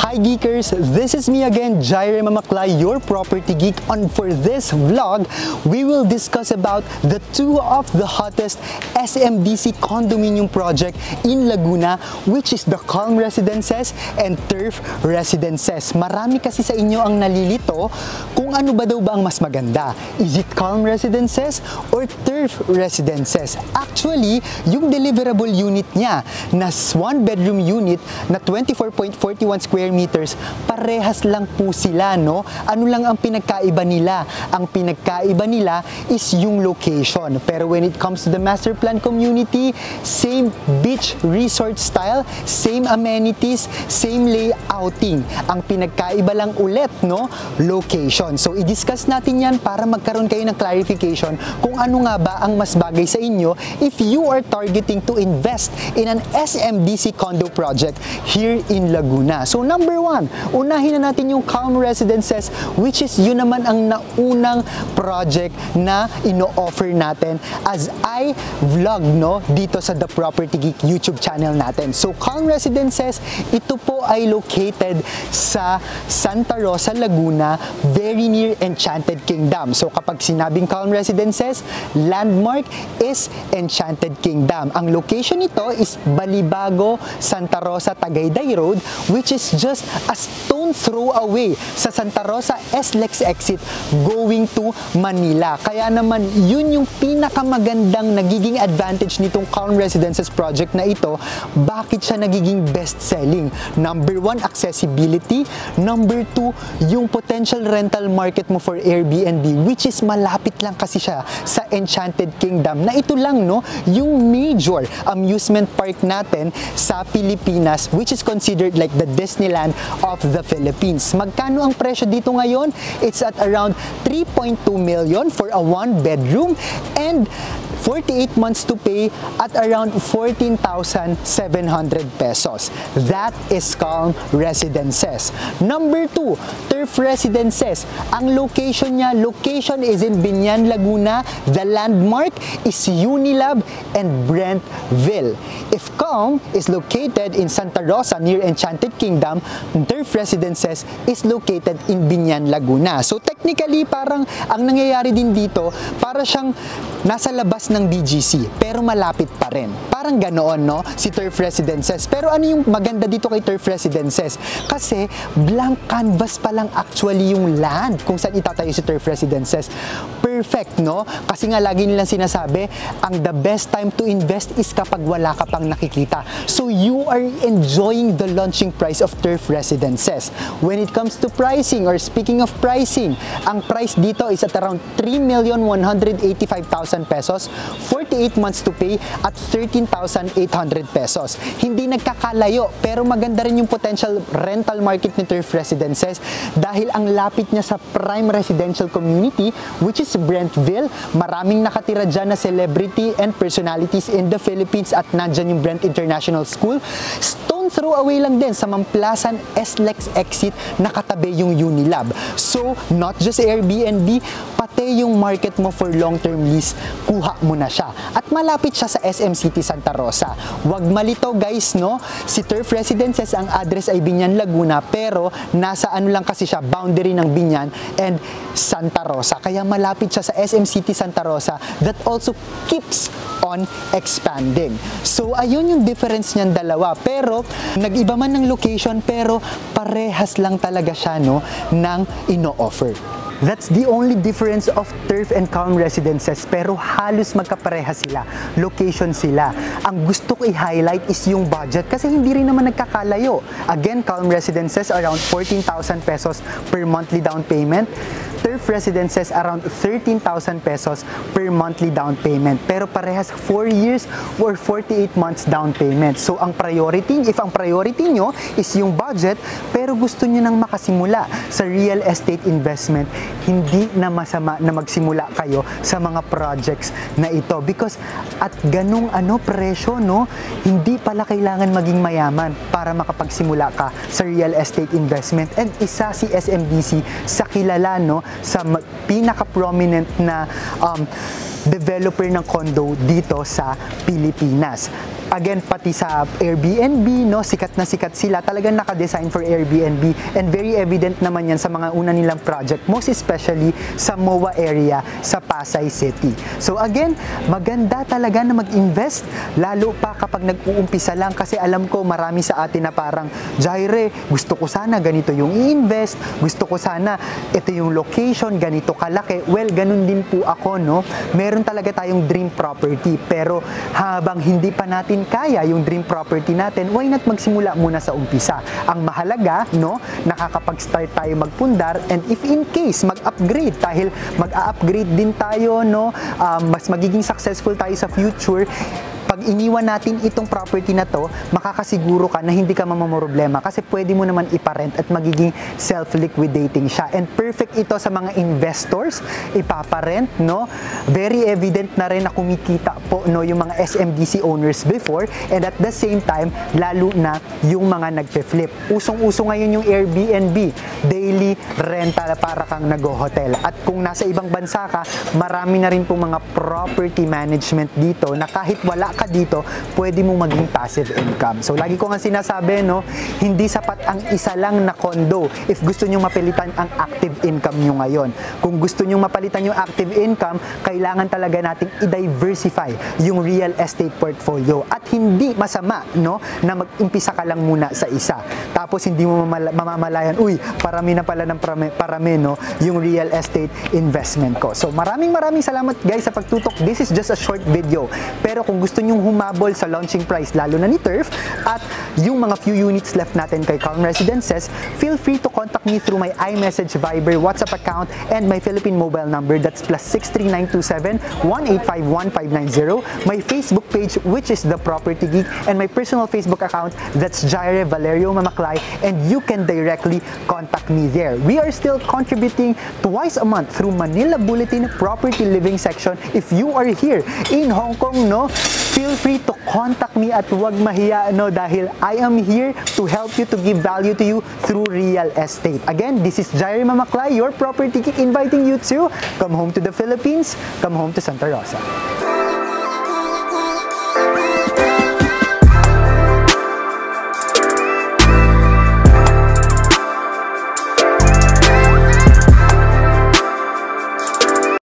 Hi Geekers! This is me again, Jaire Mamaklay, your property geek. And for this vlog, we will discuss about the two of the hottest SMDC condominium project in Laguna, which is the Calm Residences and Turf Residences. Marami kasi sa inyo ang nalilito kung ano ba daw ba ang mas maganda. Is it Calm Residences or Turf Residences? Actually, yung deliverable unit niya na one bedroom unit na 24.41 square meters, parehas lang po sila, no? Ano lang ang pinagkaiba nila? Ang pinagkaiba nila is yung location. Pero when it comes to the master plan community, same beach resort style, same amenities, same layouting. Ang pinagkaiba lang ulit, no? Location. So, i-discuss natin yan para magkaroon kayo ng clarification kung ano nga ba ang mas bagay sa inyo if you are targeting to invest in an SMDC condo project here in Laguna. So number one, unahin na natin yung Calm Residences, which is yun naman ang naunang project na ino-offer natin as I vlog, no, dito sa The Property Geek YouTube channel natin. So Calm Residences, ito po ay located sa Santa Rosa, Laguna, very near Enchanted Kingdom. So kapag sinabing Calm Residences, landmark is Enchanted Kingdom. Ang location nito is Balibago, Santa Rosa, Tagaytay Road, which is just a stone throw away sa Santa Rosa SLEX exit going to Manila. Kaya naman, yun yung pinakamagandang nagiging advantage nitong Calm Residences project na ito. Bakit siya nagiging best-selling? Number one, accessibility. Number two, yung potential rental market mo for Airbnb, which is malapit lang kasi siya sa Enchanted Kingdom, na ito lang, no, yung major amusement park natin sa Pilipinas, which is considered like the Disneyland of the Philippines. Magkano ang presyo dito ngayon? It's at around 3.2 million for a one bedroom and 48 months to pay at around 14,700 pesos. That is Calm Residences. Number two, Turf Residences. Ang location niya, location is in Biñan, Laguna. The landmark is Unilab and Brentville. If Calm is located in Santa Rosa near Enchanted Kingdom, Turf Residences is located in Biñan, Laguna. So technically, parang ang nangyayari din dito, para siyang nasa labas ng BGC, pero malapit pa rin. Parang ganoon, no? Si Turf Residences. Pero ano yung maganda dito kay Turf Residences? Kasi blank canvas pa lang actually yung land kung saan itatayo si Turf Residences. Perfect, no? Kasi nga lagi nilang sinasabi, ang the best time to invest is kapag wala ka pang nakikita. So you are enjoying the launching price of Turf Residences. When it comes to pricing, or speaking of pricing, ang price dito is at around 3,185,000 pesos, 48 months to pay at 13,800 pesos. Hindi nagkakalayo, pero maganda rin yung potential rental market ni Turf Residences dahil ang lapit niya sa prime residential community, which is Brentville. Maraming nakatira dyan na celebrity and personalities in the Philippines at nandyan yung Brent International School. Stone throw away lang din sa Mamplasan SLEX exit, nakatabi yung Unilab. So, not just Airbnb, pati yung market mo for long-term lease, kuha mo na siya. At malapit siya sa SM City Santa Rosa. Huwag malito guys, no? Si Turf Residences, ang address ay Biñan, Laguna, pero nasa ano lang kasi siya, boundary ng Biñan and Santa Rosa. Kaya malapit siya sa SM City Santa Rosa that also keeps on expanding. So, ayun yung difference niyan dalawa. Pero, nag-iba man ng location, pero parehas lang talaga siya, no, ng ino-offer. That's the only difference of Turf and Calm Residences, pero halos magkapareha sila. Location sila. Ang gusto ko i-highlight is yung budget kasi hindi rin naman nagkakalayo. Again, Calm Residences around 14,000 pesos per monthly down payment. Turf Residences around 13,000 pesos per monthly down payment. Pero parehas 4 years or 48 months down payment. So ang priority, if ang priority nyo is yung budget, pero gusto nyo nang makasimula sa real estate investment, hindi na masama na magsimula kayo sa mga projects na ito because at ganung presyo, no, hindi pala kailangan maging mayaman para makapagsimula ka sa real estate investment. And isa si SMDC sa kilala, no, sa pinaka-prominent na developer ng condo dito sa Pilipinas. Again, pati sa Airbnb, no, sikat na sikat sila. Talagang naka-design for Airbnb and very evident naman yan sa mga una nilang project, most especially sa MOA area sa Pasay City. So again, maganda talaga na mag-invest, lalo pa kapag nag-uumpisa lang, kasi alam ko marami sa atin na parang, Jaire, gusto ko sana ganito yung i-invest, gusto ko sana ito yung location, ganito kalaki. Well, ganun din po ako, no? Meron talaga tayong dream property, pero habang hindi pa natin kaya yung dream property natin, why not magsimula muna sa umpisa? Ang mahalaga, no, nakakapag-start tayo magpundar, and if in case mag-upgrade, dahil mag-upgrade din tayo, no, mas magiging successful tayo sa future, pag iniwan natin itong property na to, makakasiguro ka na hindi ka mamamroblema kasi pwede mo naman iparent at magiging self-liquidating siya. And perfect ito sa mga investors, ipaparent, no? Very evident na rin na kumikita po, no, yung mga SMDC owners before, and at the same time, lalo na yung mga nagpe-flip. Usong-uso ngayon yung Airbnb, daily rental para kang nag-hotel. At kung nasa ibang bansa ka, marami na rin po mga property management dito na kahit wala ka dito, pwede mong maging passive income. So, lagi ko nga sinasabi, no, hindi sapat ang isa lang na condo if gusto nyo mapalitan ang active income nyo ngayon. Kung gusto nyo mapalitan yung active income, kailangan talaga nating i-diversify yung real estate portfolio. At hindi masama, no, na mag-impisa ka lang muna sa isa. Tapos, hindi mo mamamalayan, uy, parami na pala ng parami, no, yung real estate investment ko. So, maraming salamat guys sa pagtutok. This is just a short video. Pero kung gusto nyong humabol sa launching price, lalo na ni Turf, at yung mga few units left natin kay Calm Residences, feel free to contact me through my iMessage, Viber, WhatsApp account, and my Philippine mobile number. That's +63927-185-1590. My Facebook page, which is The Property Geek, and my personal Facebook account, that's Jaire Valerio Mamaklay, and you can directly contact me there. We are still contributing twice a month through Manila Bulletin Property Living section. If you are here in Hong Kong, no, feel free to contact me at huwag mahiya, no, dahil I am here to help you, to give value to you through real estate. Again, this is Jaire Mamaklay, your property geek, inviting you to come home to the Philippines, come home to Santa Rosa.